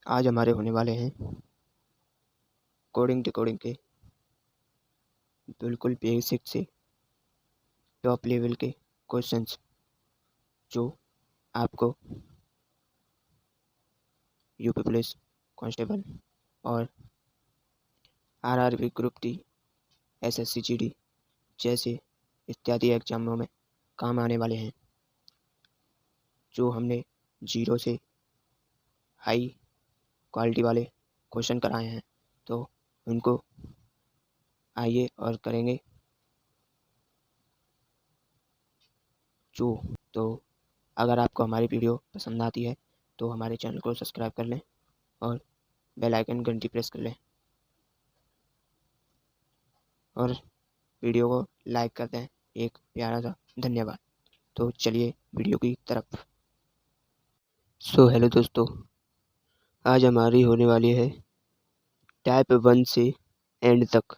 आज हमारे होने वाले हैं कोडिंग डिकोडिंग के बिल्कुल बेसिक से टॉप लेवल के क्वेश्चंस जो आपको यूपी पुलिस कांस्टेबल और RRB group D SSC GD जैसे इत्यादि एग्जामों में काम आने वाले हैं, जो हमने जीरो से हाई क्वालिटी वाले क्वेश्चन कराए हैं। तो उनको आइए और करेंगे तो अगर आपको हमारी वीडियो पसंद आती है तो हमारे चैनल को सब्सक्राइब कर लें और बेल आइकन घंटी प्रेस कर लें और वीडियो को लाइक कर दें। एक प्यारा सा धन्यवाद। तो चलिए वीडियो की तरफ। हेलो दोस्तों, आज हमारी होने वाली है टाइप 1 से एंड तक।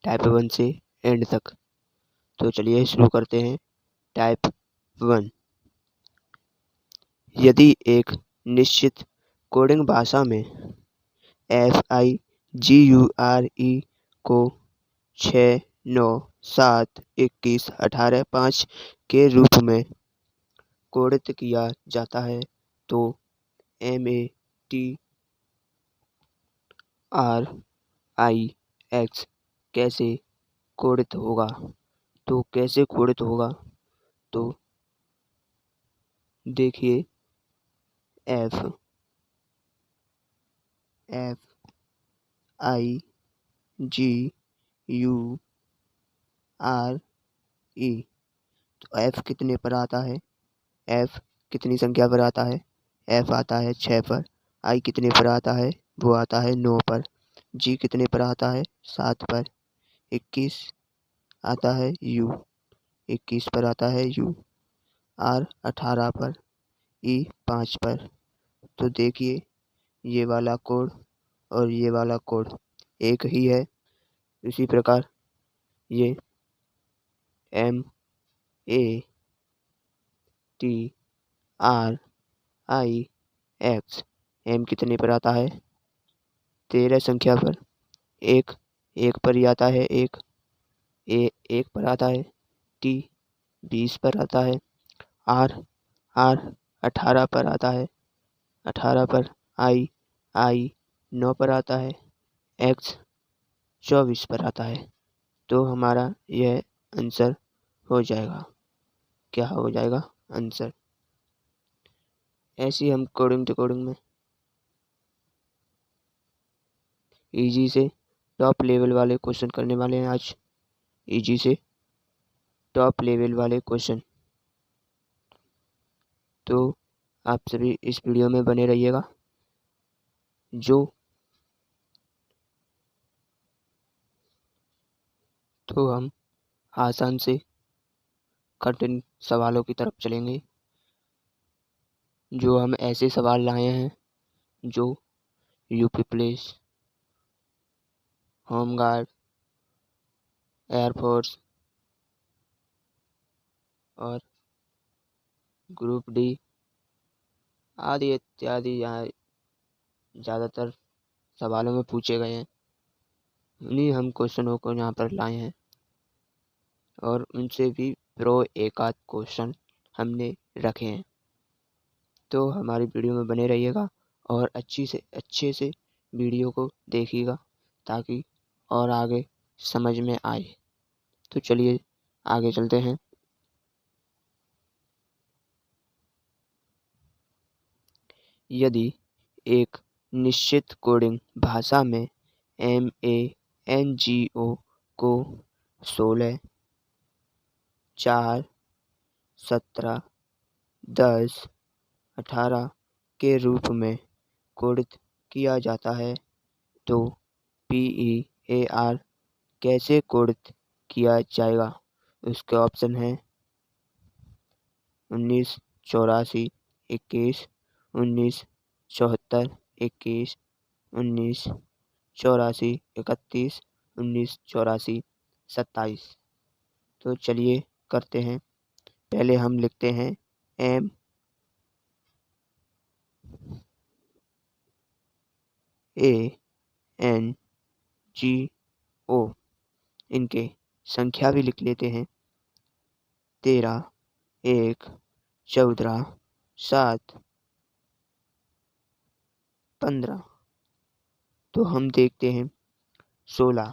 टाइप 1 से एंड तक। तो चलिए शुरू करते हैं। टाइप 1। यदि एक निश्चित कोडिंग भाषा में FIGURE को 6, 9, 7, 21, 18, 5 के रूप में कोडित किया जाता है तो MATRIX कैसे कोडित होगा? तो कैसे कोडित होगा? तो देखिए, FIGURE। तो F कितने पर आता है? F कितनी संख्या पर आता है? F आता है 6 पर। I कितने पर आता है? वो आता है 9 पर। G कितने पर आता है? 7 पर। 21 आता है U। 21 पर आता है U। R 18 पर। E 5 पर। तो देखिए, ये वाला कोड और ये वाला कोड एक ही है। इसी प्रकार ये MATRIX M कितने पर आता है? 13 संख्या पर। एक पर ही आता है। एक पर आता है। T 20 पर आता है। R 18 पर आता है। 18 पर। I 9 पर आता है। X 24 पर आता है। तो हमारा यह आंसर हो जाएगा। क्या हो जाएगा? आंसर। ऐसे ही हम कोडिंग डिकोडिंग में इजी से टॉप लेवल वाले क्वेश्चन करने वाले हैं आज। इजी से टॉप लेवल वाले क्वेश्चन। तो आप सभी इस वीडियो में बने रहिएगा। तो हम आसान से कठिन सवालों की तरफ चलेंगे। जो हम ऐसे सवाल लाए हैं जो यूपी पुलिस, होमगार्ड, एयरफोर्स और ग्रुप डी आदि इत्यादि यहाँ ज़्यादातर सवालों में पूछे गए हैं। उन्हीं हम क्वेश्चनों को यहाँ पर लाए हैं और उनसे भी प्रो एक आध क्वेश्चन हमने रखे हैं। तो हमारी वीडियो में बने रहिएगा और अच्छे से वीडियो को देखिएगा ताकि और आगे समझ में आए। तो चलिए आगे चलते हैं। यदि एक निश्चित कोडिंग भाषा में MANGO को 16, 4, 17, 10, 18 के रूप में कोडित किया जाता है तो PEAR कैसे कोडित किया जाएगा? उसके ऑप्शन हैं 19, 84, 21, 19, 74, 21, 19, 84, 31, 19, 84, 27। तो चलिए करते हैं। पहले हम लिखते हैं ANGO। इनके संख्या भी लिख लेते हैं। 13, 1, 14, 7, 15। तो हम देखते हैं 16।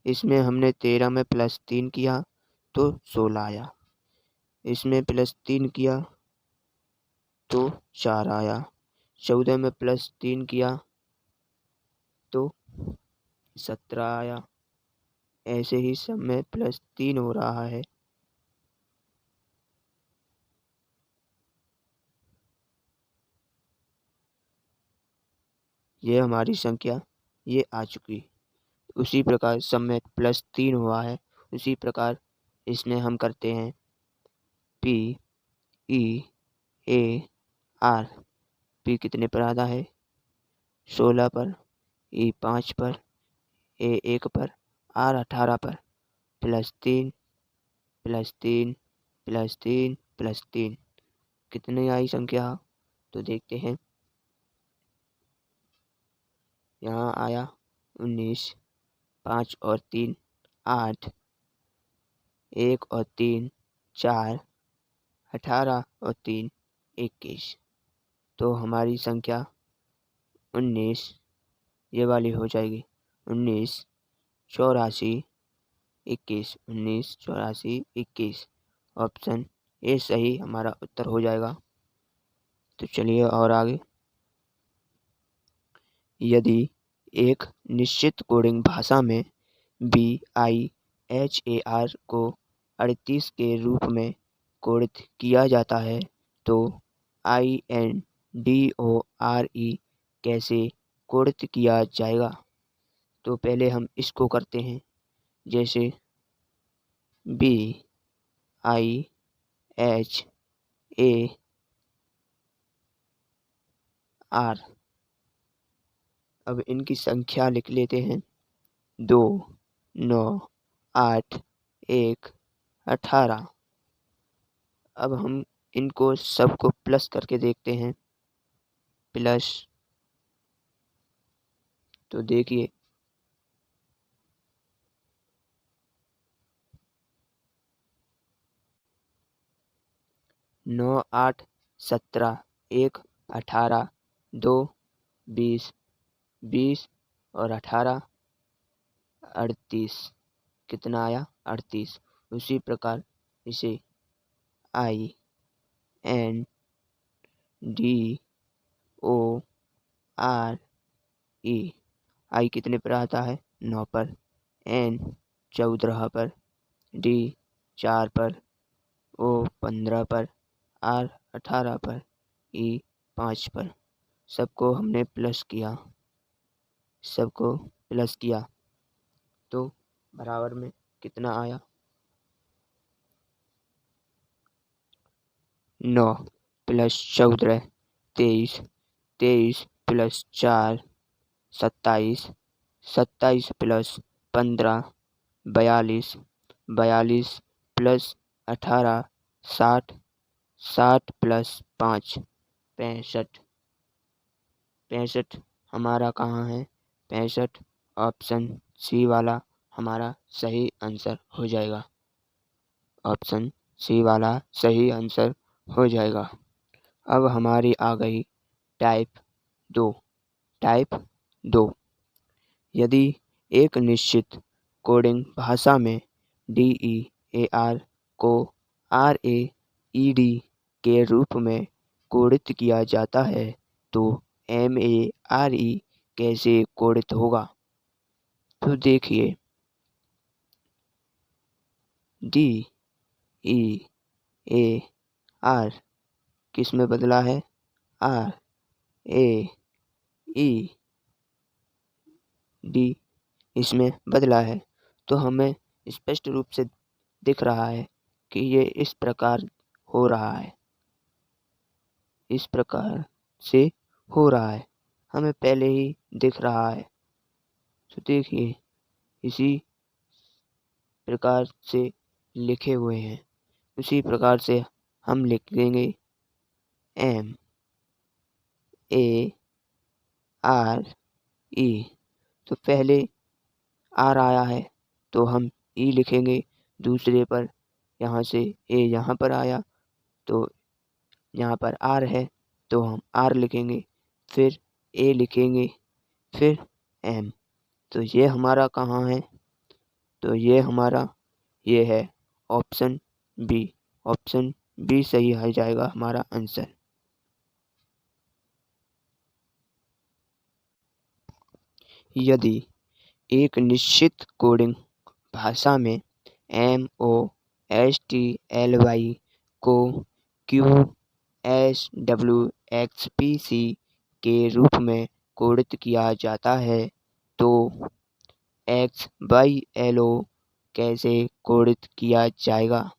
इसमें हमने 13 में +3 किया तो 16 आया। इसमें +3 किया तो 4 आया। 14 में +3 किया तो 17 आया। ऐसे ही सब में +3 हो रहा है। ये हमारी संख्या ये आ चुकी। उसी प्रकार सब में +3 हुआ है। उसी प्रकार इसमें हम करते हैं PEAR। P कितने पर आता है? 16 पर, E 5 पर, A 1 पर, R 18 पर। +3 +3 +3 +3 कितनी आई संख्या? तो देखते हैं। यहाँ आया 19, 5 और 3 8, 1 और 3 4, 18 और 3 21। तो हमारी संख्या 19 ये वाली हो जाएगी। 19 84 21। 19 84 21। ऑप्शन ए सही हमारा उत्तर हो जाएगा। तो चलिए और आगे। यदि एक निश्चित कोडिंग भाषा में BIHAR को 38 के रूप में कोडित किया जाता है तो INDORE कैसे कोडित किया जाएगा? तो पहले हम इसको करते हैं। जैसे BIHAR। अब इनकी संख्या लिख लेते हैं। 2, 9, 8, 1, 18। अब हम इनको सबको प्लस करके देखते हैं। प्लस तो देखिए 9, 8, 17, 1, 18, 2, 20, 20 और 18 38। कितना आया? 38। उसी प्रकार इसे INDORE। आई कितने पर आता है? 9 पर, N 14 पर, D 4 पर, O 15 पर, R 18 पर, E 5 पर। सबको हमने प्लस किया। सबको प्लस किया तो बराबर में कितना आया? 9 + 14 23, 23 + 4 27, 27 + 15 42, 42 + 18 60, 60 + 5 65। 65 हमारा कहाँ है? 65 ऑप्शन सी वाला हमारा सही आंसर हो जाएगा। ऑप्शन सी वाला सही आंसर हो जाएगा। अब हमारी आ गई टाइप 2। टाइप 2। यदि एक निश्चित कोडिंग भाषा में DEAR को RAED के रूप में कोडित किया जाता है तो MARE कैसे कोडित होगा? तो देखिए DEAR किस में बदला है? RAED इसमें बदला है। तो हमें स्पष्ट रूप से दिख रहा है कि ये इस प्रकार हो रहा है। इस प्रकार से हो रहा है, हमें पहले ही दिख रहा है। तो देखिए इसी प्रकार से लिखे हुए हैं। उसी प्रकार से हम लिख देंगे MAR ई। तो पहले आर आया है तो हम ई लिखेंगे, दूसरे पर यहाँ से ए यहाँ पर आया तो यहाँ पर आर है तो हम आर लिखेंगे, फिर ए लिखेंगे, फिर एम। तो ये हमारा कहाँ है? तो ये हमारा ये है ऑप्शन बी। ऑप्शन बी सही हो जाएगा हमारा आंसर। यदि एक निश्चित कोडिंग भाषा में MOSTLY को QSWXPC के रूप में कोडित किया जाता है तो XYLO कैसे कोडित किया जाएगा?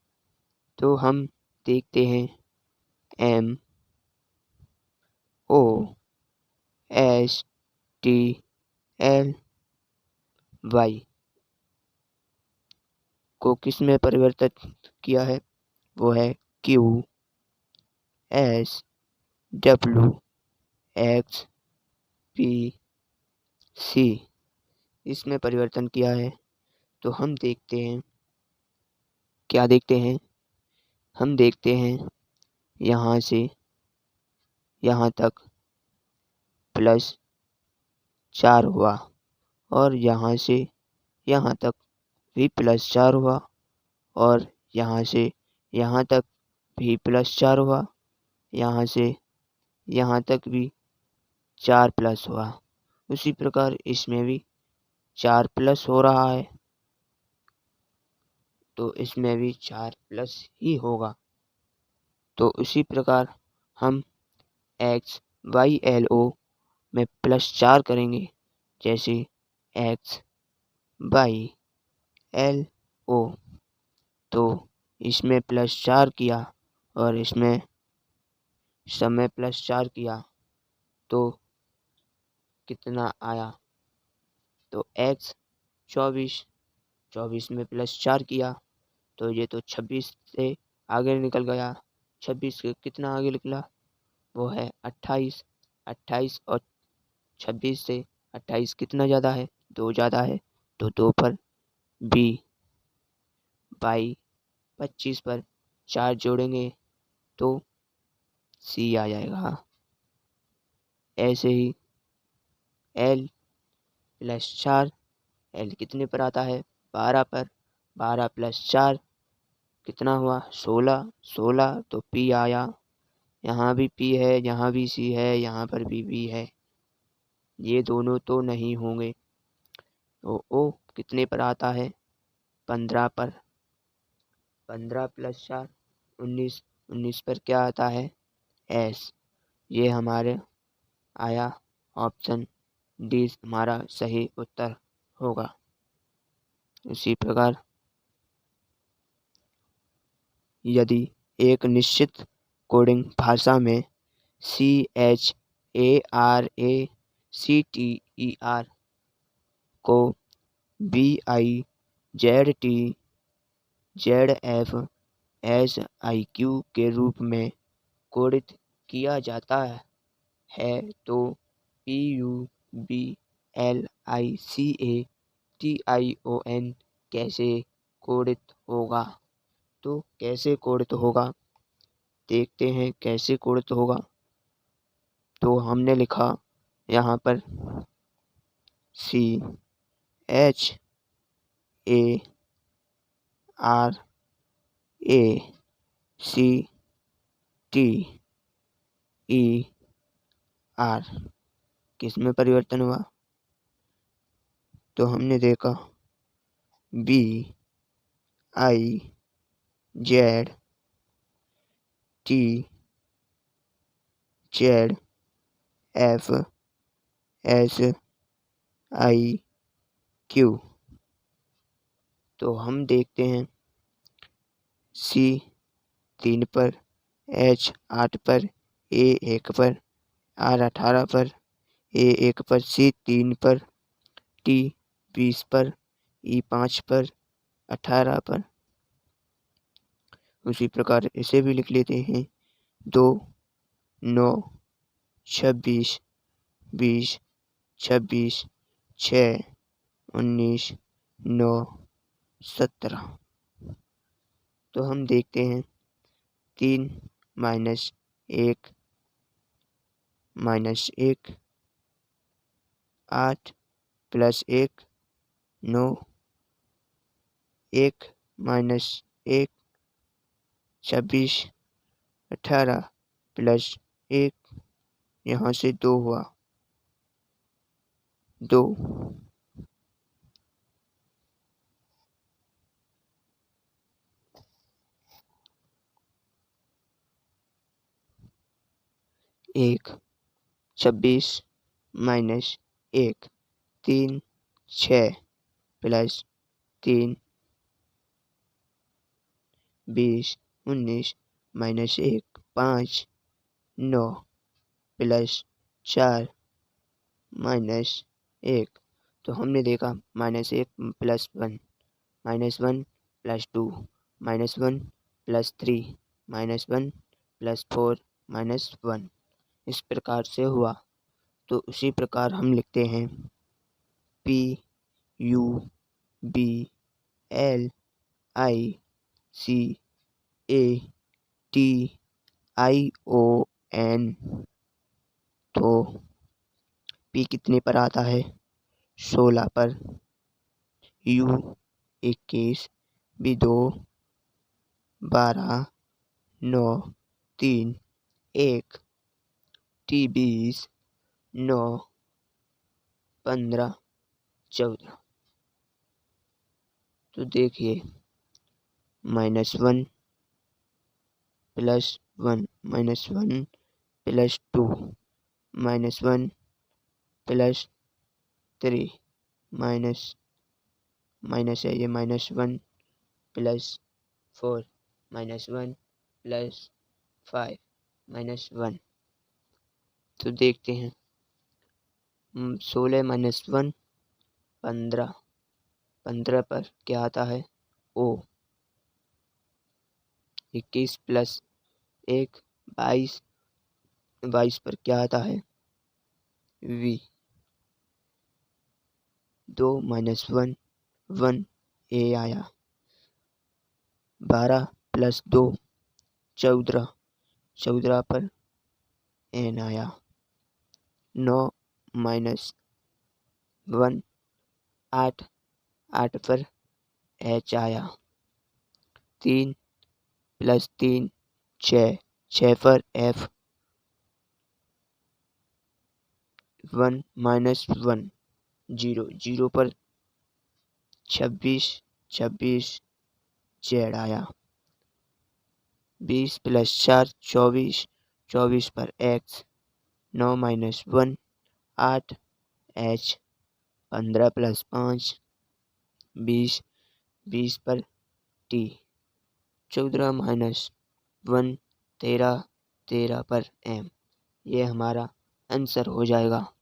तो हम देखते हैं MOSTLY को किस में परिवर्तित किया है? वो है QSWXPC, इसमें परिवर्तन किया है। तो हम देखते हैं, क्या देखते हैं? हम देखते हैं यहाँ से यहाँ तक +4 हुआ और यहाँ से यहाँ तक भी +4 हुआ और यहाँ से यहाँ तक भी +4 हुआ, यहाँ से यहाँ तक भी 4 प्लस हुआ। उसी प्रकार इसमें भी 4 प्लस हो रहा है तो इसमें भी 4 प्लस ही होगा। तो उसी प्रकार हम XYLO में +4 करेंगे, जैसे XYLO। तो इसमें +4 किया और इसमें समय +4 किया तो कितना आया? तो X 24 में +4 किया तो ये तो 26 से आगे निकल गया। 26 के कितना आगे निकला? वो है 28। 28 और 26 से 28 कितना ज़्यादा है? 2 ज़्यादा है तो 2 पर B बाई 25 पर 4 जोड़ेंगे तो C आ जाएगा। ऐसे ही L +4, L कितने पर आता है? 12 पर। 12 + 4 कितना हुआ? 16। 16 तो P आया। यहाँ भी P है, यहाँ भी C है, यहाँ पर भी B है। ये दोनों तो नहीं होंगे तो O कितने पर आता है? 15 पर। 15 + 4 19। 19 पर क्या आता है? S। ये हमारे आया ऑप्शन डी हमारा सही उत्तर होगा। इसी प्रकार यदि एक निश्चित कोडिंग भाषा में CHARACTER को BIZTZFSIQ के रूप में कोडित किया जाता है तो PUBLICATION कैसे कोडित होगा? तो कैसे कोडित होगा? देखते हैं कैसे कोडित होगा। तो हमने लिखा यहाँ पर CHARACTER किस में परिवर्तन हुआ? तो हमने देखा BIZTZFSIQ। तो हम देखते हैं C 3 पर, H 8 पर, A 1 पर, R 18 पर, A 1 पर, C 3 पर, T 20 पर, E 5 पर, 18 पर। उसी प्रकार इसे भी लिख लेते हैं 2 9 26 20 26, 6, 19, 9, 17। तो हम देखते हैं 3 minus 1 minus 1, 8 plus 1 9, 1 minus 1 26, 18 plus 1, यहाँ से 2 हुआ 2। 1 26 minus 1 3, 6 plus 3 20, 19 minus 1 5, 9 plus 4 minus 1। तो हमने देखा -1 प्लस 1 -1 प्लस 2 -1 प्लस 3 -1 प्लस 4 -1 इस प्रकार से हुआ। तो उसी प्रकार हम लिखते हैं P U B L I C A T I O N। तो P कितने पर आता है? 16 पर। U 21, B 2, 12, 9, 3, 1, T 20, 9, 15, 14। तो देखिए -1 प्लस 1 -1 प्लस 2 -1 प्लस 3 माइनस है ये -1 प्लस 4 -1 प्लस 5 -1। तो देखते हैं 16 -1 15, 15 पर क्या आता है? O। 21 प्लस 1 22, 22 पर क्या आता है? V। 2 -1 1 A आया। 12 प्लस 2 14, 14 पर N आया। 9 -1 8, 8 पर H आया। 3 प्लस 3 6, 6 पर F। 1 -1 0, 0 पर 26, 26 Z आया। 20 प्लस 4 24, 24 पर X। 9 -1 8 H। 15 प्लस 5 20, 20 पर T। 14 -1 13, 13 पर M। ये हमारा आंसर हो जाएगा।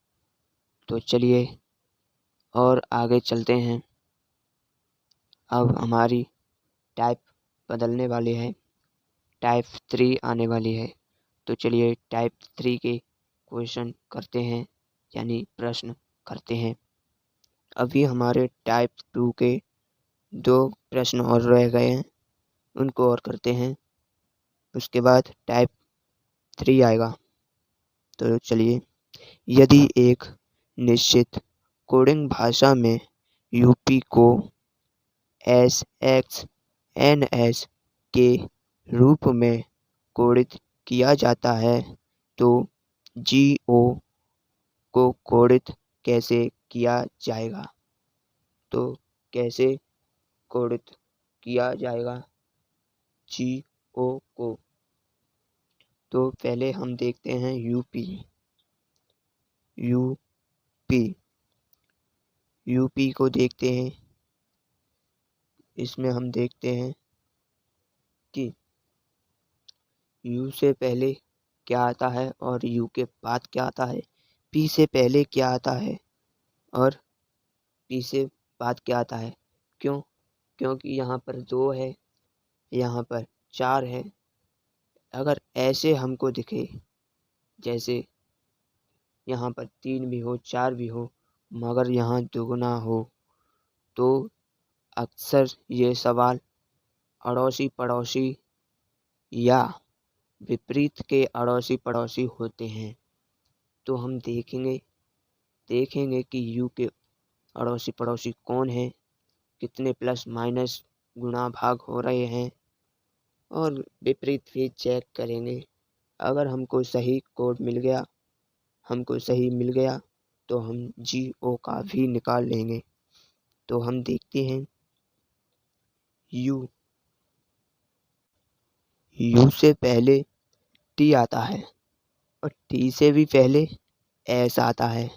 तो चलिए और आगे चलते हैं। अब हमारी टाइप बदलने वाली है, टाइप 3 आने वाली है। तो चलिए टाइप 3 के क्वेश्चन करते हैं, यानी प्रश्न करते हैं। अभी हमारे टाइप 2 के 2 प्रश्न और रह गए हैं, उनको और करते हैं। उसके बाद टाइप 3 आएगा। तो चलिए, यदि एक निश्चित कोडिंग भाषा में यूपी को SXNS के रूप में कोडित किया जाता है तो GO को कोडित कैसे किया जाएगा? तो कैसे कोडित किया जाएगा GO को? तो पहले हम देखते हैं यूपी को देखते हैं। इसमें हम देखते हैं कि यू से पहले क्या आता है और यू के बाद क्या आता है, पी से पहले क्या आता है और पी से बाद क्या आता है। क्योंकि यहाँ पर 2 है, यहाँ पर 4 है। अगर ऐसे हमको दिखे, जैसे यहाँ पर 3 भी हो 4 भी हो मगर यहाँ दुगुना हो तो अक्सर ये सवाल अड़ोसी पड़ोसी या विपरीत के अड़ोसी पड़ोसी होते हैं। तो हम देखेंगे कि यू के अड़ोसी पड़ोसी कौन है, कितने प्लस माइनस गुणा भाग हो रहे हैं और विपरीत भी चेक करेंगे। अगर हमको सही कोड मिल गया तो हम GO का भी निकाल लेंगे। तो हम देखते हैं U से पहले T आता है और T से भी पहले S आता है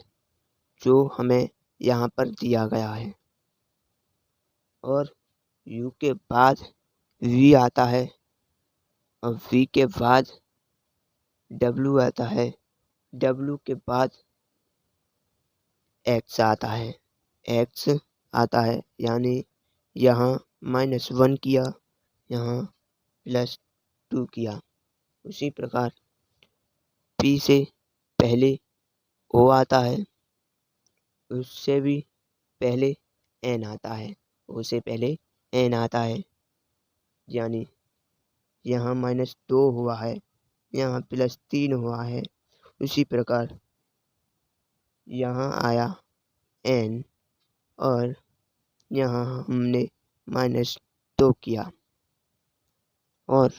जो हमें यहाँ पर दिया गया है और U के बाद V आता है और V के बाद W आता है, W के बाद X आता है यानी यहाँ -1 किया, यहाँ +2 किया। उसी प्रकार P से पहले O आता है, उससे भी पहले N आता है, O से पहले N आता है यानी यहाँ -2 हुआ है, यहाँ +3 हुआ है। उसी प्रकार यहाँ आया N और यहाँ हमने -2 किया और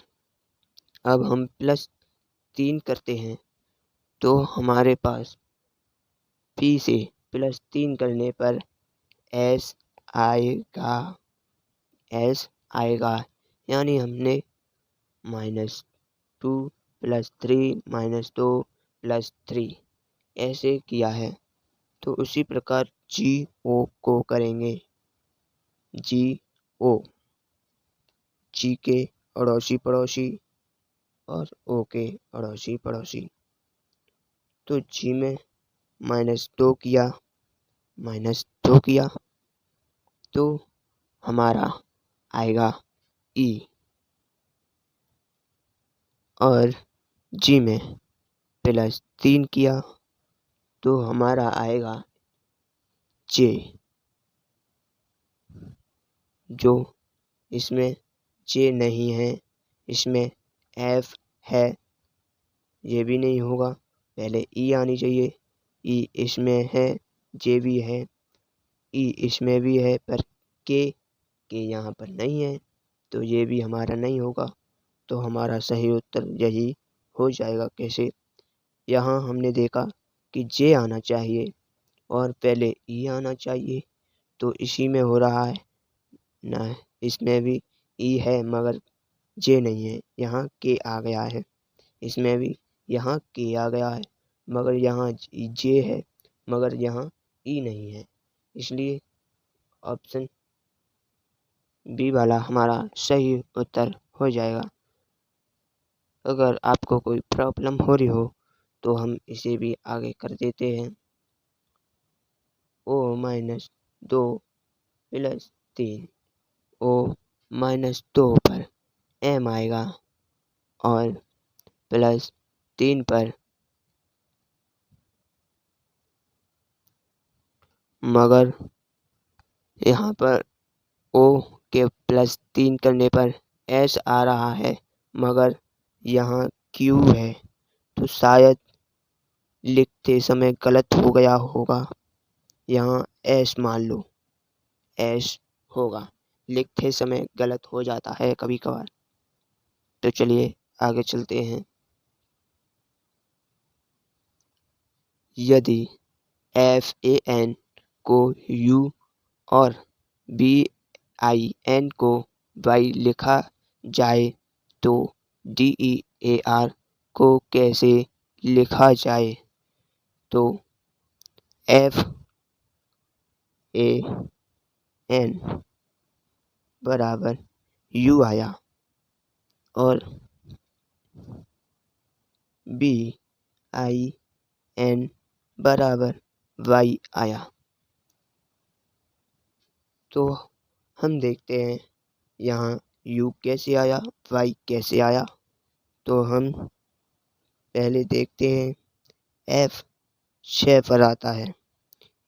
अब हम +3 करते हैं तो हमारे पास P से +3 करने पर S आएगा यानी हमने -2 +3 -2 +3 ऐसे किया है। तो उसी प्रकार GO को करेंगे। GO G के अड़ोसी पड़ोसी और O के अड़ोसी पड़ोसी। तो G में -2 किया तो हमारा आएगा E और G में +3 किया तो हमारा आएगा J, जो इसमें J नहीं है, इसमें F है, ये भी नहीं होगा, पहले E आनी चाहिए। E इसमें है, J भी है, E इसमें भी है पर K यहाँ पर नहीं है तो ये भी हमारा नहीं होगा। तो हमारा सही उत्तर यही हो जाएगा। कैसे? यहाँ हमने देखा कि J आना चाहिए और पहले E आना चाहिए तो इसी में हो रहा है ना, इसमें भी E है मगर J नहीं है, यहाँ K आ गया है, इसमें भी यहाँ K आ गया है मगर यहाँ J है मगर यहाँ E नहीं है, इसलिए ऑप्शन बी वाला हमारा सही उत्तर हो जाएगा। अगर आपको कोई प्रॉब्लम हो रही हो तो हम इसे भी आगे कर देते हैं। O -2 +3 O -2 पर M आएगा और +3 पर मगर यहाँ पर O के +3 करने पर S आ रहा है मगर यहाँ Q है तो शायद लिखते समय गलत हो गया होगा। यहाँ S मान लो, S होगा, लिखते समय गलत हो जाता है कभी कभार। तो चलिए आगे चलते हैं। यदि FAN को U और BIN को Y लिखा जाए तो DEAR को कैसे लिखा जाए? तो FAN बराबर U आया और BIN बराबर Y आया। तो हम देखते हैं यहाँ U कैसे आया, Y कैसे आया। तो हम पहले देखते हैं 6 पर आता है,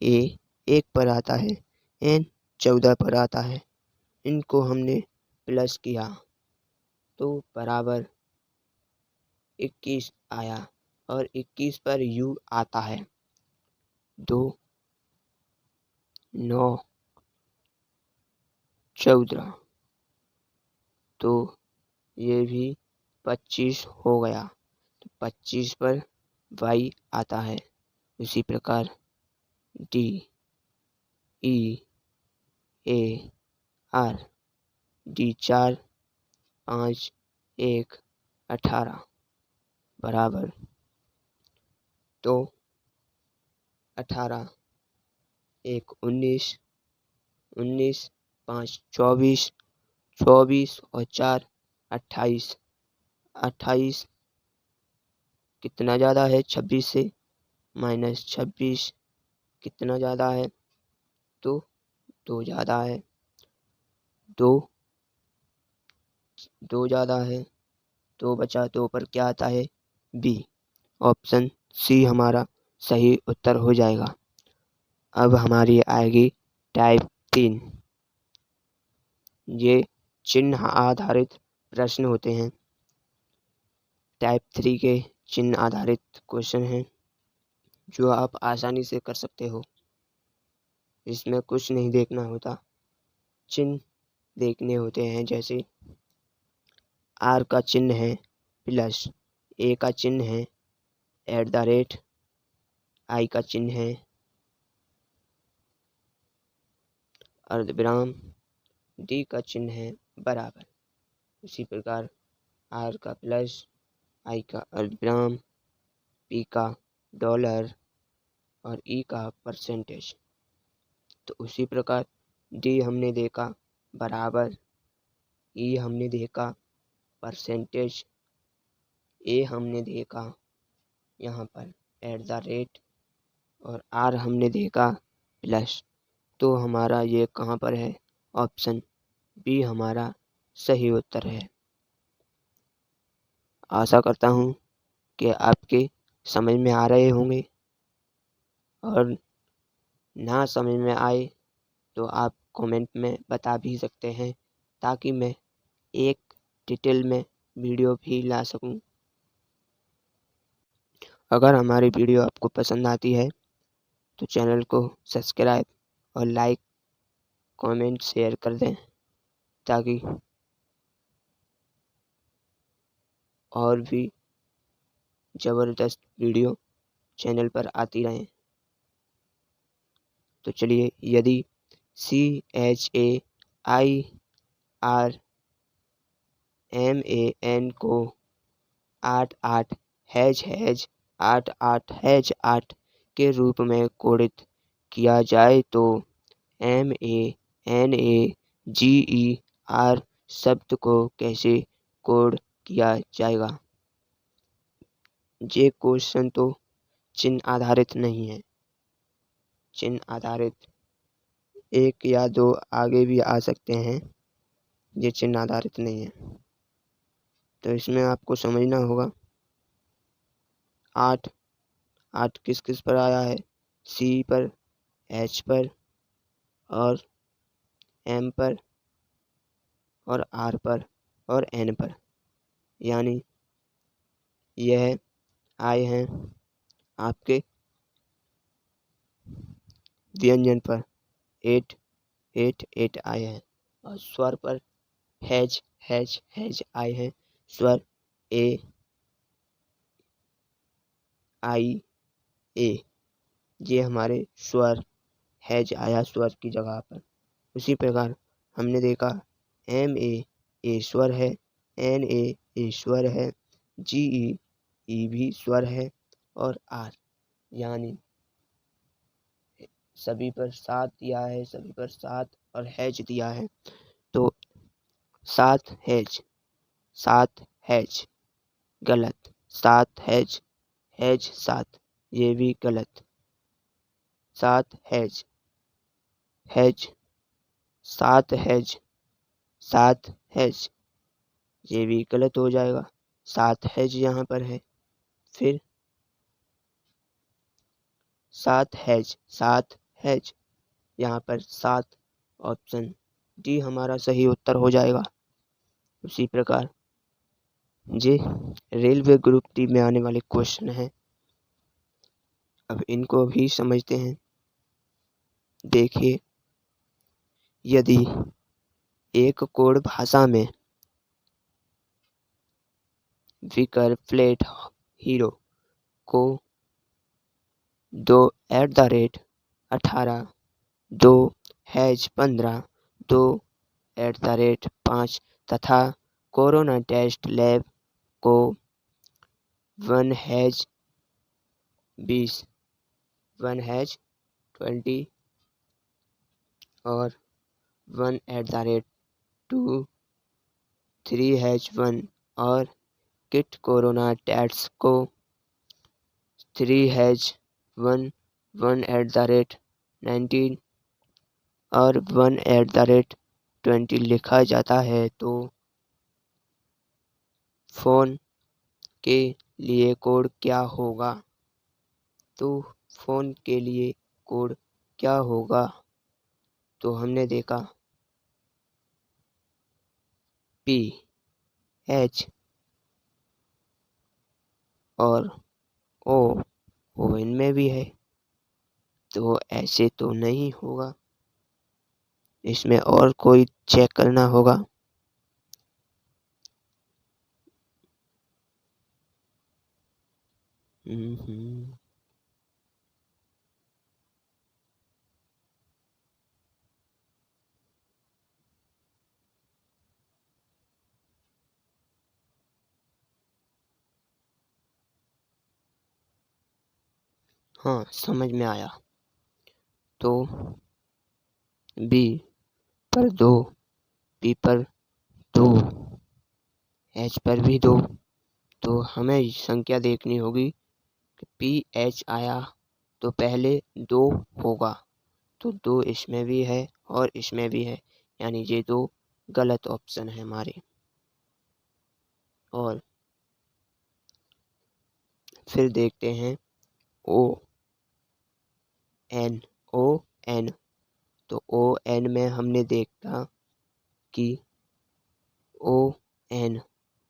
A 1 पर आता है, N 14 पर आता है। इनको हमने प्लस किया तो बराबर 21 आया और 21 पर U आता है 2 9 14, तो ये भी 25 हो गया। तो 25 पर Y आता है। उसी प्रकार D E A R D 4 5 1 18 बराबर, तो 18 1 19 19 5 24 24 और 4 28 28 कितना ज़्यादा है 26 से, माइनस 26 कितना ज़्यादा है, तो 2 ज़्यादा है, 2 ज़्यादा है, 2 बचा, 2 पर क्या आता है B। ऑप्शन C हमारा सही उत्तर हो जाएगा। अब हमारी आएगी टाइप 3। ये चिन्ह आधारित प्रश्न होते हैं। टाइप 3 के चिन्ह आधारित क्वेश्चन हैं जो आप आसानी से कर सकते हो। इसमें कुछ नहीं देखना होता, चिन्ह देखने होते हैं। जैसे R का चिन्ह है प्लस, A का चिन्ह है @ I का चिन्ह है अर्धविराम, D का चिन्ह है बराबर। उसी प्रकार R का प्लस, I का अर्धविराम, P का डॉलर और E का परसेंटेज। तो उसी प्रकार D हमने देखा बराबर, E हमने देखा परसेंटेज, A हमने देखा यहाँ पर @ और R हमने देखा प्लस। तो हमारा ये कहाँ पर है, ऑप्शन B हमारा सही उत्तर है। आशा करता हूँ कि आपके समझ में आ रहे होंगे, और ना समझ में आए तो आप कमेंट में बता भी सकते हैं, ताकि मैं एक डिटेल में वीडियो भी ला सकूं। अगर हमारी वीडियो आपको पसंद आती है तो चैनल को सब्सक्राइब और लाइक कमेंट शेयर कर दें, ताकि और भी ज़बरदस्त वीडियो चैनल पर आती रहें। तो चलिए, यदि CHAIRMAN को 88 88 के रूप में कोडित किया जाए तो MANAGER शब्द को कैसे कोड किया जाएगा। ये क्वेश्चन तो चिन्ह आधारित नहीं है। चिन्ह आधारित 1 या 2 आगे भी आ सकते हैं, ये चिन्ह आधारित नहीं है। तो इसमें आपको समझना होगा 8 किस किस पर आया है, C पर, H पर और M पर और R पर और N पर, यानी यह आए हैं आपके व्यंजन पर 8 आए हैं, और स्वर पर हैज आए हैं। स्वर A I A, ये हमारे स्वर हैज आया स्वर की जगह पर। उसी प्रकार हमने देखा MA स्वर है, NA स्वर है, GE भी स्वर है, और R यानी सभी पर 7 दिया है, सभी पर 7 और हैज दिया है। तो 7 हैज गलत, 7 हैज 7 ये भी गलत, 7 हैज 7 हैज ये भी गलत हो जाएगा। 7 हैज यहाँ पर है। फिर 7 हैज। यहाँ पर 7 ऑप्शन डी हमारा सही उत्तर हो जाएगा। उसी प्रकार ये रेलवे ग्रुप डी में आने वाले क्वेश्चन हैं। अब इनको भी समझते हैं। देखिए, यदि एक कोड भाषा में विकर फ्लैट हीरो को 2@18, 2 हैज 15, 2 5 तथा कोरोना टेस्ट लैब को 1 हैज 20, 1 हैज 20 और 1@2, 3 हैज 1 और किट कोरोना टेस्ट को 3 हैज 1, 1@19 और 1@20 लिखा जाता है, तो फ़ोन के लिए कोड क्या होगा? तो फ़ोन के लिए कोड क्या होगा? तो हमने देखा PH और O इनमें भी है, तो ऐसे तो नहीं होगा। इसमें और कोई चेक करना होगा। हाँ, समझ में आया। तो B पर 2, P पर 2, H पर भी 2, तो हमें संख्या देखनी होगी कि PH आया तो पहले 2 होगा, तो 2 इसमें भी है और इसमें भी है, यानी ये 2 गलत ऑप्शन है हमारे। और फिर देखते हैं ON, तो ON में हमने देखा कि ON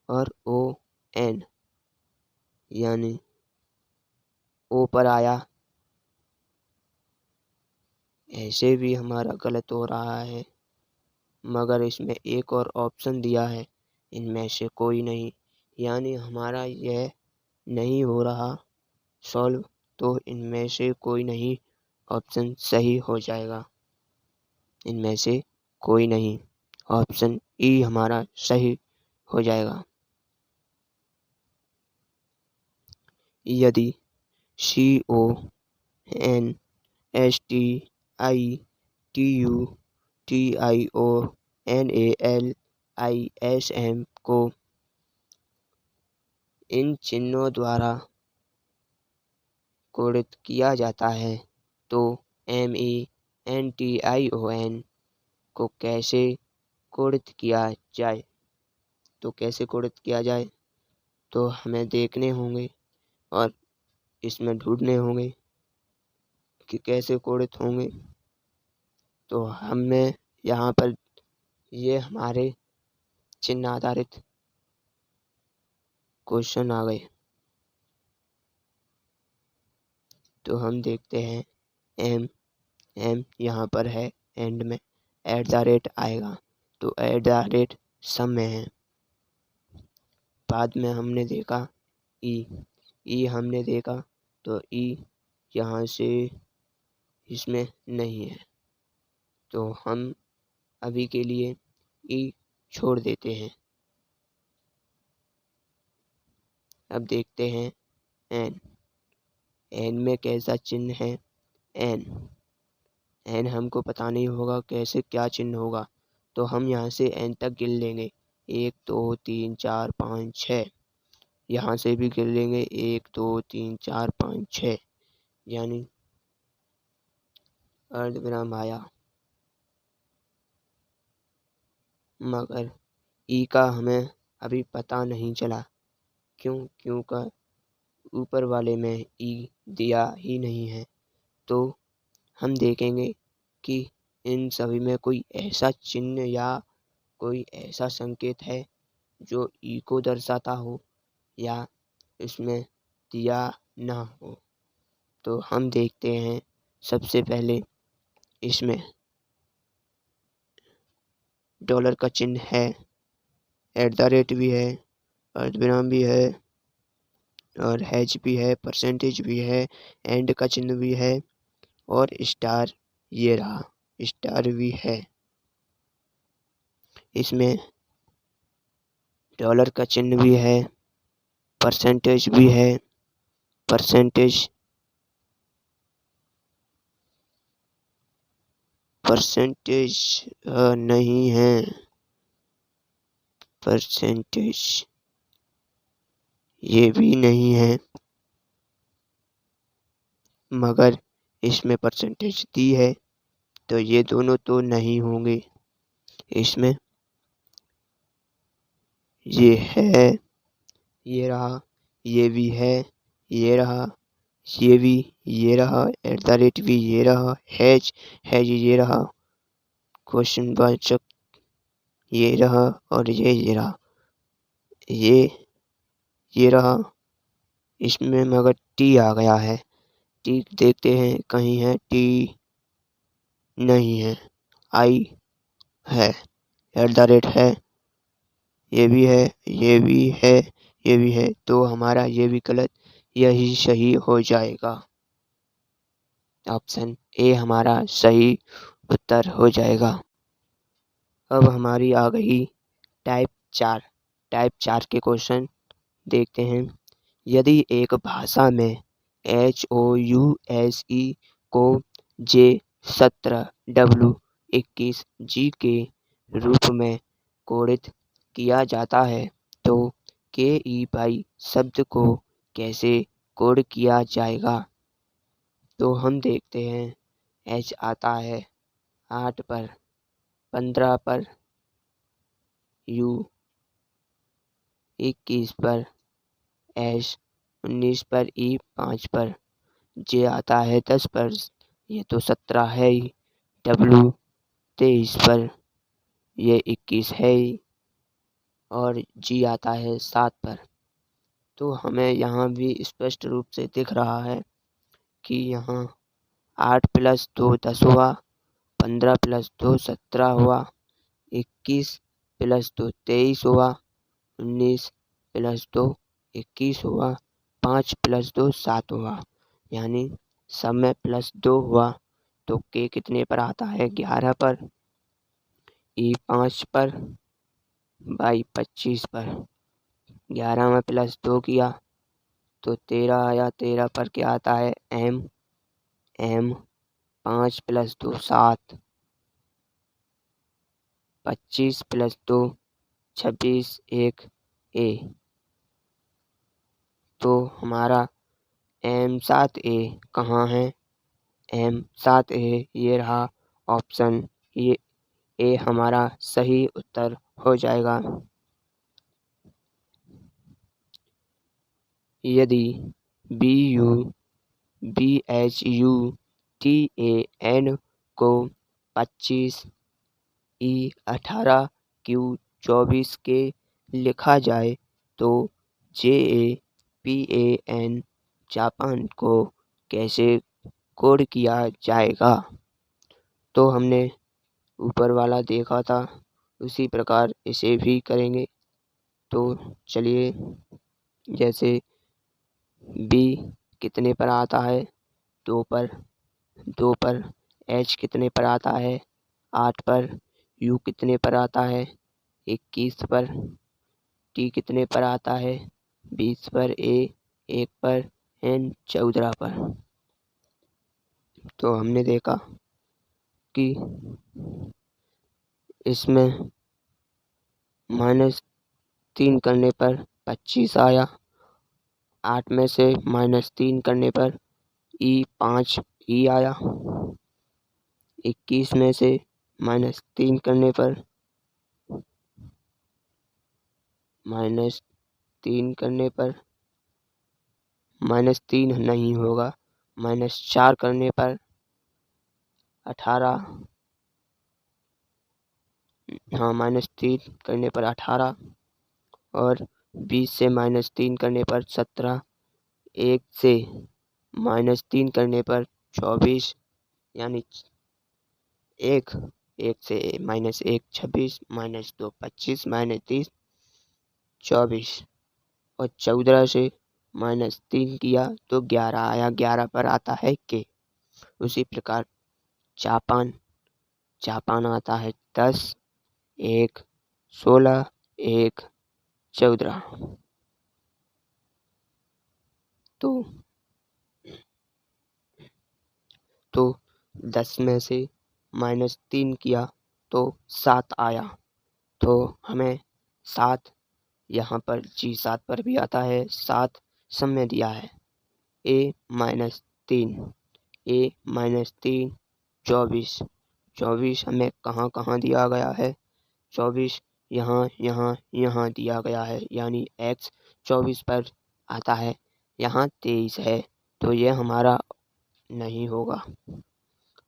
और ON यानी O पर आया, ऐसे भी हमारा गलत हो रहा है, मगर इसमें एक और ऑप्शन दिया है, इनमें से कोई नहीं, यानी हमारा यह नहीं हो रहा सॉल्व, तो इनमें से कोई नहीं ऑप्शन सही हो जाएगा। इनमें से कोई नहीं, ऑप्शन ई हमारा सही हो जाएगा। यदि CONSTITUTIONALISM को इन चिन्हों द्वारा कोडित किया जाता है, तो MENTION को कैसे कोडित किया जाए? तो कैसे कोडित किया जाए, तो हमें देखने होंगे और इसमें ढूंढने होंगे कि कैसे कोडित होंगे। तो हमें यहाँ पर ये हमारे चिन्ह आधारित क्वेश्चन आ गए, तो हम देखते हैं M यहाँ पर है, एंड में @ आएगा, तो @ सम में है। बाद में हमने देखा ई हमने देखा, तो ई यहाँ से इसमें नहीं है, तो हम अभी के लिए ई छोड़ देते हैं। अब देखते हैं एन में कैसा चिन्ह है। एन हमको पता नहीं होगा कैसे क्या चिन्ह होगा, तो हम यहाँ से एन तक गिन लेंगे, 1 2 3 4 5 6। यहाँ से भी गिन लेंगे 1 2 3 4 5 6, यानी अर्धविराम आया, मगर ई का हमें अभी पता नहीं चला। क्यों का ऊपर वाले में ई दिया ही नहीं है, तो हम देखेंगे कि इन सभी में कोई ऐसा चिन्ह या कोई ऐसा संकेत है जो ई को दर्शाता हो या इसमें दिया ना हो। तो हम देखते हैं, सबसे पहले इसमें डॉलर का चिन्ह है, @ भी है, अर्धविराम भी है और हैच भी है, परसेंटेज भी है, एंड का चिन्ह भी है और स्टार, ये रहा स्टार भी है। इसमें डॉलर का चिन्ह भी है, परसेंटेज भी है, परसेंटेज नहीं है, परसेंटेज ये भी नहीं है, मगर इसमें परसेंटेज दी है, तो ये दोनों तो नहीं होंगे। इसमें ये है, ये रहा, ये भी है, ये रहा, ये भी, ये रहा, @ भी ये रहा, हैज ये रहा, क्वेश्चन वाचक ये रहा और ये रहा, ये रहा। इसमें मगर टी आ गया है, टी देखते हैं कहीं है, टी नहीं है, आई है, @ है, ये भी है, ये भी है, ये भी है, तो हमारा ये भी गलत, यही सही हो जाएगा। ऑप्शन ए हमारा सही उत्तर हो जाएगा। अब हमारी आ गई टाइप 4 के क्वेश्चन देखते हैं। यदि एक भाषा में HOUSE को J17 W21 G के रूप में कोडित किया जाता है तो KEY शब्द को कैसे कोड किया जाएगा? तो हम देखते हैं, H आता है 8 पर, 15 पर, U 21 पर, S 19 पर, E 5 पर, J आता है 10 पर, ये तो 17 है ही, W 23 पर, ये 21 है ही, और G आता है 7 पर। तो हमें यहाँ भी स्पष्ट रूप से दिख रहा है कि यहाँ 8 + 2 10 हुआ, 15 + 2 17 हुआ, 21 + 2 23 हुआ, 19 + 2 21 हुआ, 5 + 2 7 हुआ, यानी सब में +2 हुआ। तो K कितने पर आता है? 11 पर, E 5 पर, Y 25 पर। 11 में +2 किया तो 13 आया, 13 पर क्या आता है? M 5 + 2 7, 25 + 2 26, 1 A। तो हमारा M7A कहाँ है? M7A ये रहा ऑप्शन, ये ए हमारा सही उत्तर हो जाएगा। यदि BUBHUTAN को 25, E18, Q24 के लिखा जाए तो JAPAN जापान को कैसे कोड किया जाएगा? तो हमने ऊपर वाला देखा था, उसी प्रकार इसे भी करेंगे। तो चलिए, जैसे B कितने पर आता है? 2 पर, 2 पर। H कितने पर आता है? 8 पर। U कितने पर आता है? 21 पर। T कितने पर आता है? 20 पर। A 1 पर। N 14 पर। तो हमने देखा कि इसमें -3 करने पर 25 आया, 8 में से -3 करने पर E5 E आया, 21 में से -3 करने पर -3 नहीं होगा, -4 करने पर 18, हाँ -3 करने पर 18 और 20 से -3 करने पर 17, 1 से -3 करने पर 24, यानी 1 से -1 26, -2 25, -3 24 और 14 से -3 किया तो 11 आया। 11 पर आता है के। उसी प्रकार जापान आता है 10, 1 16, 1 14। तो 10 में से -3 किया तो 7 आया। तो हमें 7 यहाँ पर 7 पर भी आता है। 7 सब में दिया है a -3 24। 24 हमें कहाँ कहाँ दिया गया है? 24 यहाँ यहाँ दिया गया है, यानी x 24 पर आता है। यहाँ 23 है तो ये हमारा नहीं होगा।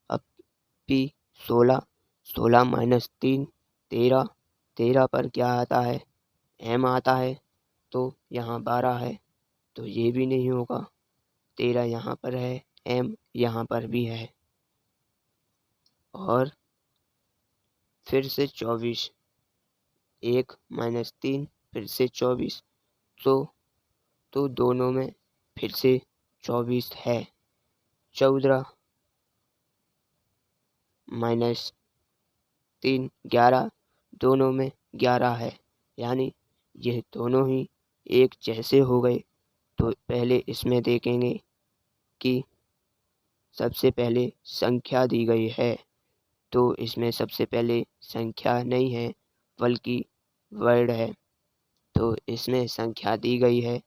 अब p 16 -3 13, 13 पर क्या आता है? m आता है। तो यहाँ 12 है तो ये भी नहीं होगा। 13 यहाँ पर है, m यहाँ पर भी है। और फिर से 24, 1 -3 फिर से 24, तो दोनों में फिर से 24 है। 14 -3 11, दोनों में 11 है, यानी यह दोनों ही एक जैसे हो गए। तो पहले इसमें देखेंगे कि सबसे पहले संख्या दी गई है, तो इसमें सबसे पहले संख्या नहीं है बल्कि वर्ड है। तो इसमें संख्या दी गई है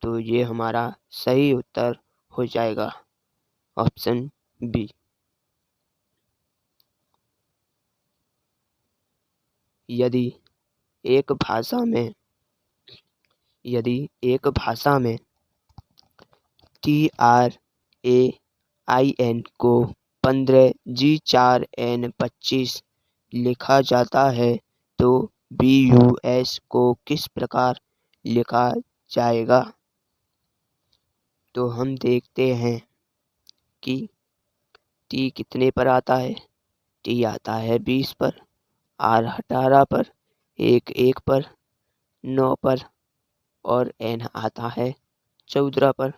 तो ये हमारा सही उत्तर हो जाएगा, ऑप्शन बी। यदि एक भाषा में TRAIN को 15 G4N 25 लिखा जाता है तो BUS को किस प्रकार लिखा जाएगा? तो हम देखते हैं कि T कितने पर आता है? T आता है 20 पर, R 18 पर, 1 पर, 9 पर और N आता है 14 पर।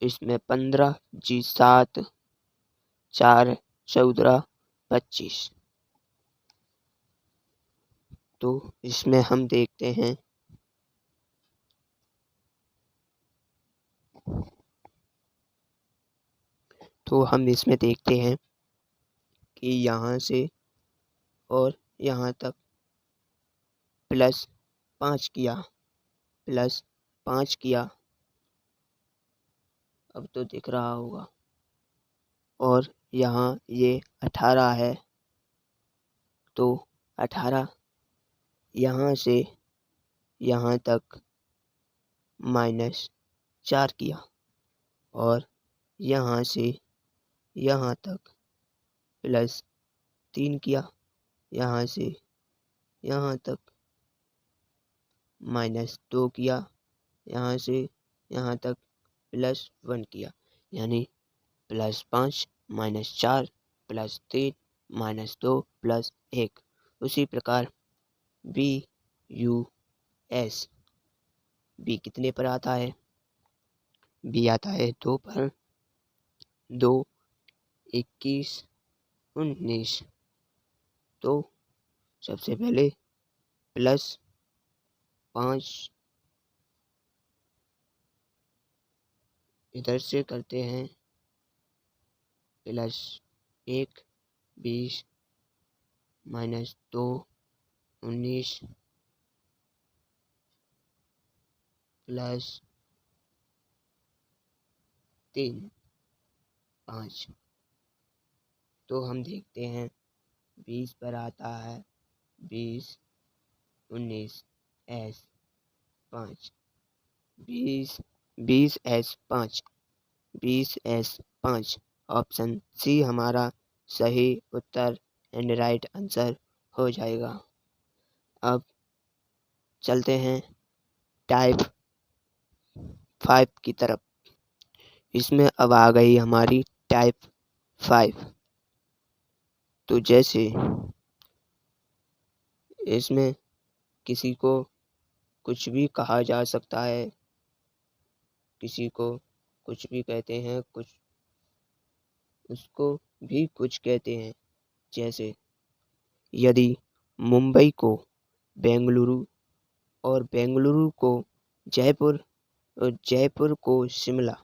इसमें 15 G7 4 14 25। तो इसमें हम देखते हैं कि यहाँ से और यहाँ तक +5 किया, अब तो दिख रहा होगा। और यहाँ ये 18 है तो 18 यहाँ से यहाँ तक -4 किया और यहाँ से यहाँ तक +3 किया, यहाँ से यहाँ तक -2 किया, यहाँ से यहाँ तक +1 किया, यानी +5 -4 +3 -2 +1। उसी प्रकार BUS, B कितने पर आता है? B आता है 2 पर, 2 21 19। तो सबसे पहले +5 इधर से करते हैं, +1 20 -2 19 +3 5। तो हम देखते हैं 20 पर आता है 20 19 S 5, 20 20S5 20S5 option C हमारा सही उत्तर एंड राइट आंसर हो जाएगा। अब चलते हैं टाइप 5 की तरफ। इसमें अब आ गई हमारी टाइप 5। तो जैसे इसमें किसी को कुछ भी कहा जा सकता है, किसी को कुछ भी कहते हैं, कुछ उसको भी कुछ कहते हैं। जैसे यदि मुंबई को बेंगलुरु और बेंगलुरु को जयपुर और जयपुर को शिमला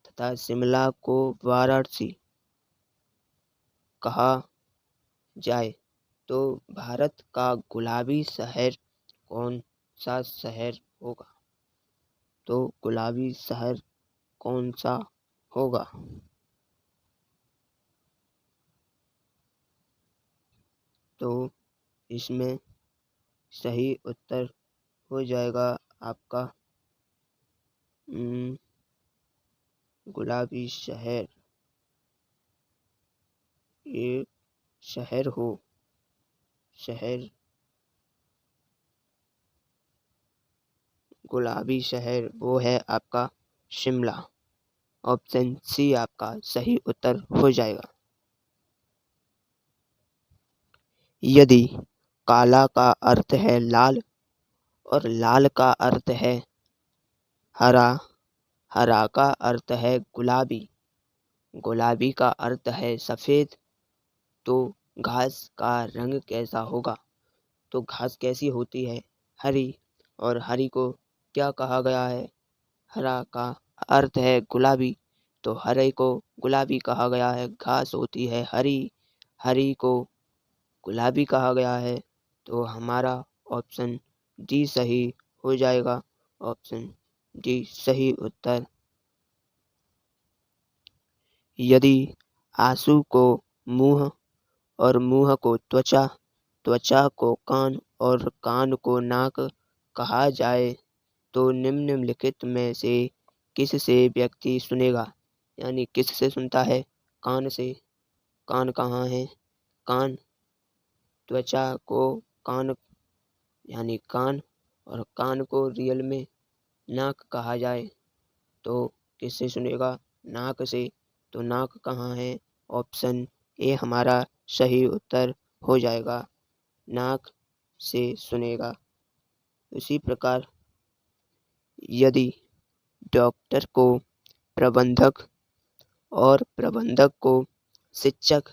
तथा शिमला को वाराणसी कहा जाए तो भारत का गुलाबी शहर कौन सा शहर होगा? तो गुलाबी शहर कौन सा होगा? तो इसमें सही उत्तर हो जाएगा आपका गुलाबी शहर। ये शहर गुलाबी शहर वो है आपका शिमला। ऑप्शन सी आपका सही उत्तर हो जाएगा। यदि काला का अर्थ है लाल और लाल का अर्थ है हरा, हरा का अर्थ है गुलाबी, गुलाबी का अर्थ है सफ़ेद, तो घास का रंग कैसा होगा? तो घास कैसी होती है? हरी। और हरी को क्या कहा गया है? हरा का अर्थ है गुलाबी, तो हरे को गुलाबी कहा गया है। घास होती है हरी, हरी को गुलाबी कहा गया है। तो हमारा ऑप्शन डी सही हो जाएगा। ऑप्शन डी सही उत्तर। यदि आंसू को मुंह और मुंह को त्वचा, त्वचा को कान और कान को नाक कहा जाए तो निम्नलिखित में से किस से व्यक्ति सुनेगा? यानी किस से सुनता है? कान से। कान कहाँ है? कान। त्वचा को कान यानी कान, और कान को रियल में नाक कहा जाए तो किससे सुनेगा? नाक से। तो नाक कहाँ है? ऑप्शन ए हमारा सही उत्तर हो जाएगा। नाक से सुनेगा। इसी प्रकार यदि डॉक्टर को प्रबंधक और प्रबंधक को शिक्षक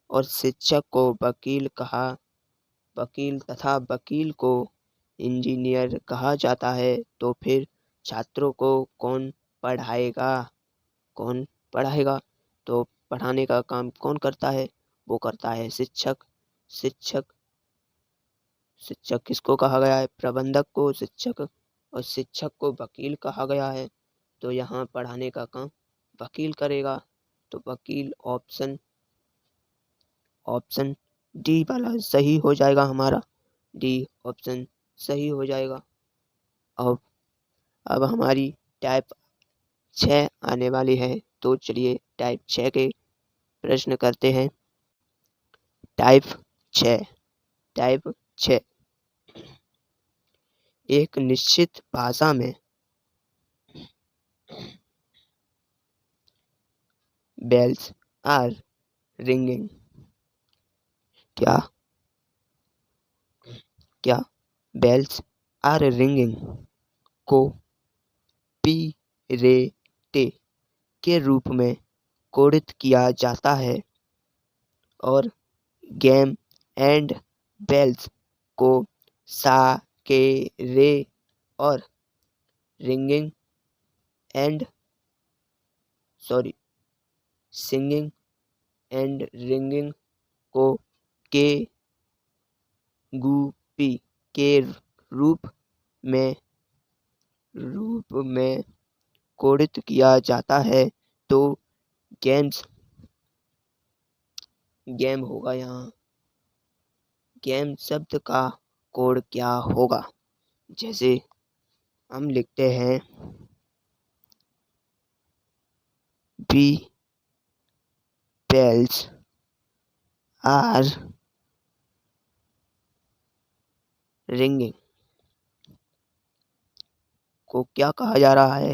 और शिक्षक को वकील तथा वकील को इंजीनियर कहा जाता है तो फिर छात्रों को कौन पढ़ाएगा? कौन पढ़ाएगा? तो पढ़ाने का काम कौन करता है? वो करता है शिक्षक। शिक्षक किसको कहा गया है? प्रबंधक को शिक्षक, और शिक्षक को वकील कहा गया है। तो यहाँ पढ़ाने का काम वकील करेगा। तो वकील ऑप्शन डी वाला सही हो जाएगा हमारा। डी ऑप्शन सही हो जाएगा। अब हमारी टाइप 6 आने वाली है। तो चलिए टाइप 6 के प्रश्न करते हैं। टाइप 6 एक निश्चित भाषा में बेल्स आर रिंगिंग। क्या बेल्स आर रिंगिंग को पी रे टे के रूप में कोडित किया जाता है और गेम एंड बेल्स को सा के रे और ringing and singing and ringing को के गु पी के रूप में कोडित किया जाता है? तो गेम होगा यहाँ। गेम शब्द का कोड क्या होगा? जैसे हम लिखते हैं बी bells are ringing को क्या कहा जा रहा है?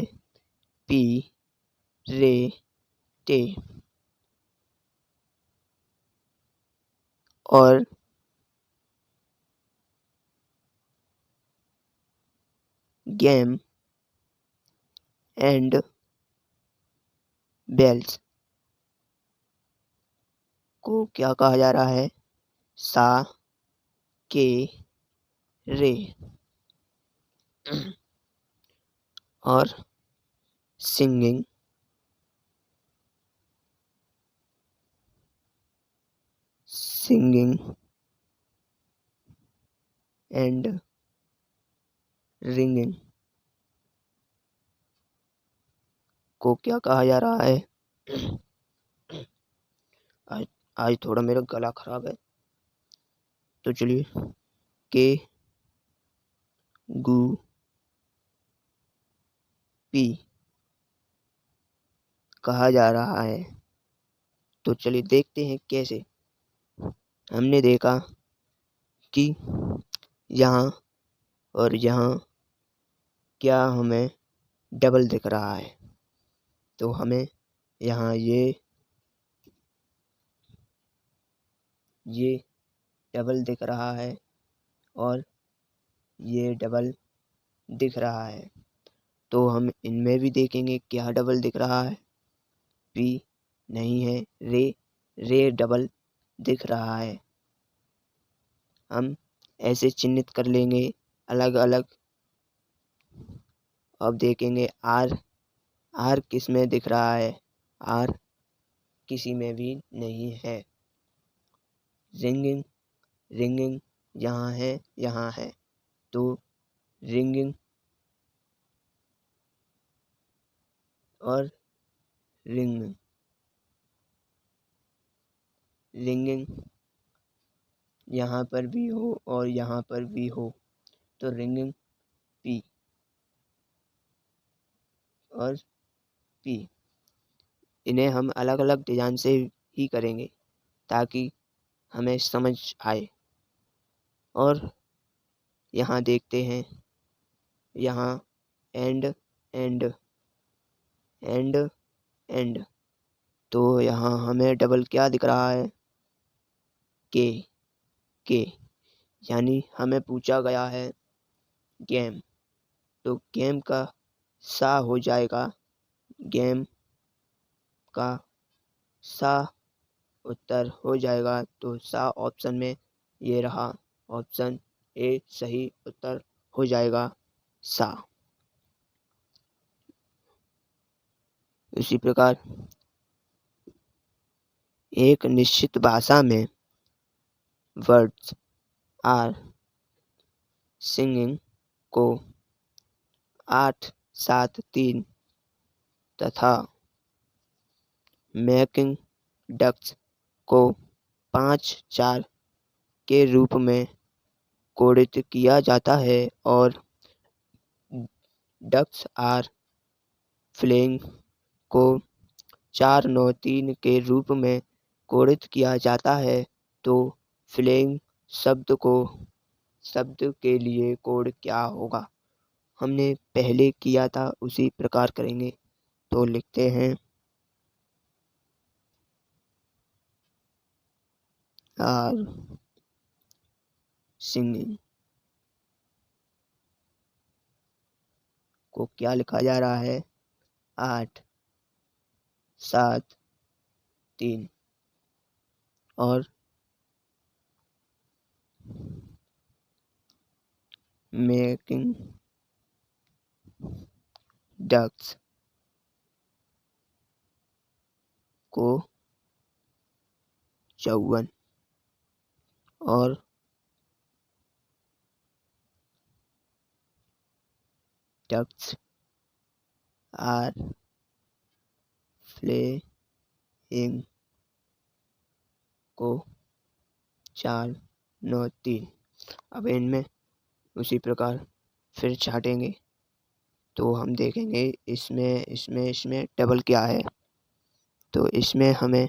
पी रे टे। और गेम एंड बेल्स को क्या कहा जा रहा है? सा के रे। और सिंगिंग एंड रिंगिंग को क्या कहा जा रहा है? आज थोड़ा मेरा गला खराब है, तो चलिए के गु पी कहा जा रहा है। तो चलिए देखते हैं कैसे। हमने देखा कि यहाँ और यहाँ क्या हमें डबल दिख रहा है, तो हमें यहाँ ये डबल दिख रहा है और ये डबल दिख रहा है। तो हम इनमें भी देखेंगे क्या डबल दिख रहा है। पी नहीं है, रे डबल दिख रहा है। हम ऐसे चिन्हित कर लेंगे अलग अलग। अब देखेंगे आर किस में दिख रहा है? आर किसी में भी नहीं है। रिंगिंग यहाँ है, तो रिंगिंग और रिंगिंग यहाँ पर भी हो और यहाँ पर भी हो, तो रिंगिंग पी और पी। इन्हें हम अलग अलग डिजाइन से ही करेंगे ताकि हमें समझ आए। और यहाँ देखते हैं, यहाँ एंड तो यहाँ हमें डबल क्या दिख रहा है? के यानी हमें पूछा गया है गेम, तो गेम का सा हो जाएगा। गेम का सा उत्तर हो जाएगा, तो सा ऑप्शन में ये रहा। ऑप्शन ए सही उत्तर हो जाएगा, सा। इसी प्रकार एक निश्चित भाषा में वर्ड्स आर सिंगिंग को 8 7 3 तथा मेकिंग डक्स को 5 4 के रूप में कोडित किया जाता है और डक्स आर फ्लेइंग को 4 9 3 के रूप में कोडित किया जाता है। तो फ्लेइंग शब्द के लिए कोड क्या होगा? हमने पहले किया था उसी प्रकार करेंगे। तो लिखते हैं आर सिंगिंग को क्या लिखा जा रहा है? 8 7 3 और मेकिंग डक्स को 54 और डक्स आर फ्लेइंग को 4 9 3। अब इनमें उसी प्रकार फिर छाटेंगे, तो हम देखेंगे इसमें डबल क्या है। तो इसमें हमें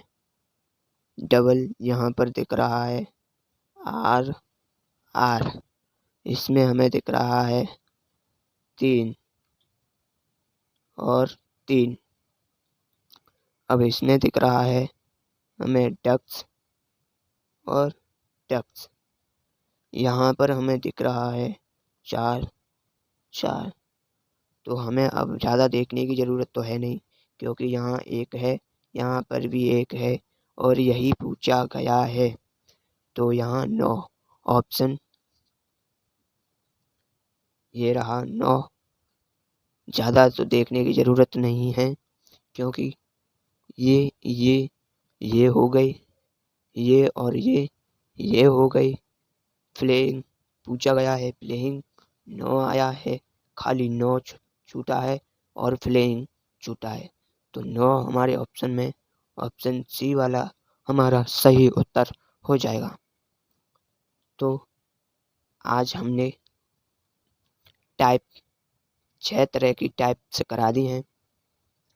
डबल यहाँ पर दिख रहा है आर आर, इसमें हमें दिख रहा है 3 और 3। अब इसमें दिख रहा है हमें डक्स और डक्स, यहाँ पर हमें दिख रहा है 4 4। तो हमें अब ज़्यादा देखने की ज़रूरत तो है नहीं, क्योंकि यहाँ एक है, यहाँ पर भी एक है और यही पूछा गया है। तो यहाँ 9 ऑप्शन ये रहा 9। ज़्यादा तो देखने की ज़रूरत नहीं है, क्योंकि ये हो गई, ये और ये हो गई। प्लेइंग पूछा गया है, प्लेइंग 9 आया है, खाली 9 छूटा है और प्लेइंग छूटा है। तो 9 हमारे ऑप्शन में, ऑप्शन सी वाला हमारा सही उत्तर हो जाएगा। तो आज हमने टाइप 6 तरह की टाइप से करा दी हैं।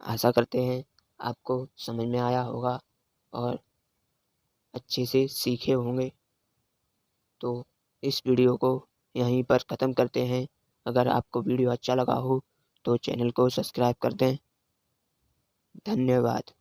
आशा करते हैं आपको समझ में आया होगा और अच्छे से सीखे होंगे। तो इस वीडियो को यहीं पर ख़त्म करते हैं। अगर आपको वीडियो अच्छा लगा हो तो चैनल को सब्सक्राइब कर दें। धन्यवाद।